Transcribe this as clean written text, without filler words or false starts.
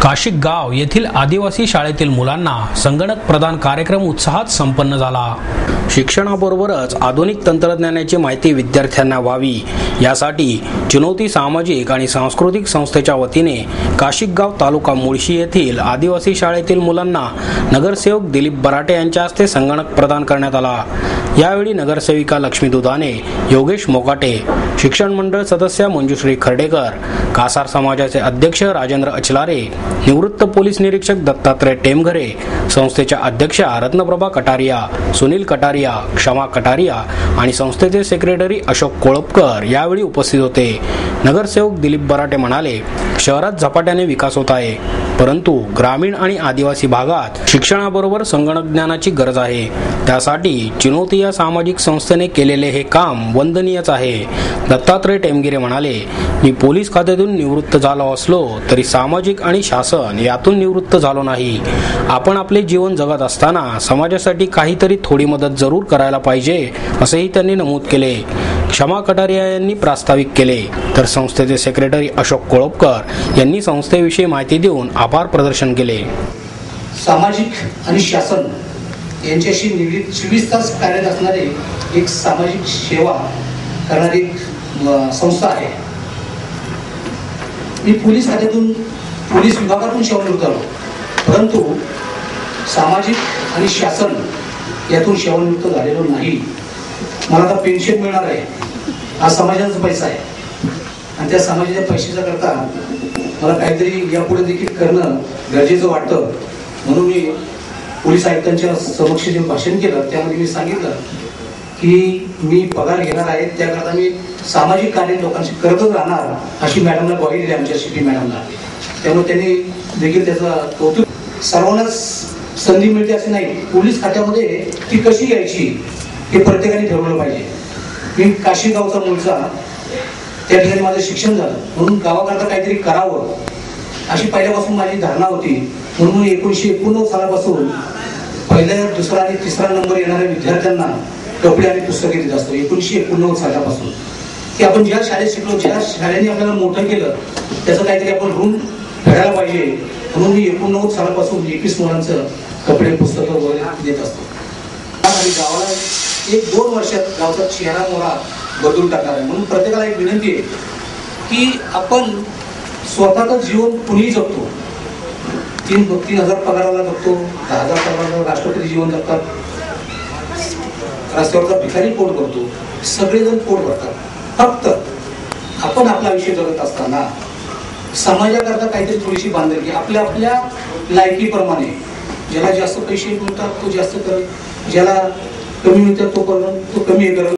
काशिक गाव येथील आदिवासी शाळेतील मुलांना संगणक प्रदान कार्यक्रम उत्साहात संपन्न झाला। शिक्षणाबरोबरच आधुनिक तंत्रज्ञानाची माहिती विद्यार्थ्यांना व्हावी यासाठी चुनौती सामाजिक आणि सांस्कृतिक संस्थेच्या वतीने काशिक गाव तालुका मुळशी येथील आदिवासी शाळेतील मुलांना नगरसेवक दिलीप बराटे यांच्या हस्ते संगणक प्रदान करण्यात आला। यावेळी नगरसेविका लक्ष्मी दुधाने, योगेश मोकाटे, शिक्षण मंडळ सदस्य मंजुश्री खर्डेकर, कासार समाजाचे अध्यक्ष राजेंद्र अचलारे, निवृत्त पोलीस निरीक्षक दत्तात्रय टेमघरे, संस्थेच्या अध्यक्षा रत्नप्रभा कटारिया, सुनील कटारिया, क्षमा कटारिया आणि संस्थेचे सेक्रेटरी अशोक कोळपकर यावेळी उपस्थित होते। नगरसेवक दिलीप बराटे म्हणाले, शहरात झपाट्याने विकास होत आहे, परंतु ग्रामीण आणि आदिवासी भागात शिक्षणाबरोबर संगणक ज्ञानाची गरज आहे। त्यासाठी चुनौती या सामाजिक संस्थेने केलेले हे काम वंदनीयच आहे। दत्तात्रय टेमगिरे म्हणाले, मी पोलीस खात्यातून निवृत्त झालो असलो तरी सामाजिक आणि शासन यातून निवृत्त झालो नाही। आपण आपले जीवन जगत असताना समाजासाठी काहीतरी थोडी मदत जरूर करायला पाहिजे असेही त्यांनी नमूद केले। क्षमा कटारिया यांनी प्रास्ताविक केले, तर संस्थेचे सेक्रेटरी अशोक कोळपकर यांनी संस्थेविषयी माहिती देऊन आभार प्रदर्शन केले। सामाजिक आणि शासन यांच्याशी निगडीत 24 तास कार्यरत असणारे एक सामाजिक सेवा करणारी संस्था आहे। मी पोलीस खात्यातून पोलीस विभागातून सेवानिवृत्त झालो, परंतु सामाजिक आणि शासन यातून सेवानिवृत्त झालेलो नाही। मला आता पेन्शन मिळणार आहे, हा समाजाचा पैसा आहे आणि त्या समाजाच्या पैशाचा करता मला काहीतरी यापुढे देखील करणं गरजेचं वाटतं। म्हणून मी पोलीस आयुक्तांच्या समक्ष जे भाषण केलं त्यामध्ये मी सांगितलं की मी पगार घेणार आहे, त्याकरता मी सामाजिक कार्य लोकांशी करतच राहणार अशी मॅडमला ग्वाही दिली, आमच्या सीपी मॅडमला। त्यामुळे त्यांनी देखील त्याचं कौतुक। सर्वांनाच संधी मिळते असे नाही, पोलीस खात्यामध्ये ती कशी यायची हे प्रत्येकाने ठरवलं पाहिजे। मी काशी गावचा मूळचा, त्या ठिकाणी माझं शिक्षण झालं, म्हणून गावाकरता काहीतरी करावं अशी पहिल्यापासून माझी धारणा होती। म्हणून 1989 सालापासून पहिल्या, दुसरा आणि तिसरा नंबर येणाऱ्या विद्यार्थ्यांना कपडे आणि पुस्तके देत असतो। 1989 सालापासून की आपण ज्या शाळेत शिकलो, ज्या शाळेने आपल्याला मोठं केलं त्याचं काहीतरी आपण ऋण फेडायला पाहिजे। म्हणून मी 89 सालापासून 21 मुलांचं कपडे, पुस्तकं वगैरे देत असतो। आणि गावाला 1-2 वर्षात गावचा चेहरा मोहरा बदलून टाकणार आहे। म्हणून प्रत्येकाला एक विनंती आहे की आपण स्वतःचं जीवन कुणीही जगतो, 3,000 पगाराला जगतो, 10,000 पगाराला राष्ट्रपती जीवन जगतात, रस्त्यावरचा भिकारी पोट भरतो, सगळेजण पोट भरतात। फक्त आपण आपला आयुष्य जगत असताना समाजाकरता काहीतरी थोडीशी बांधिलकी आपल्या आपल्या लायकीप्रमाणे, ज्याला जास्त पैसे मिळतात तो जास्त करेल, ज्याला कमी मिळतात तो कमी हे करेल।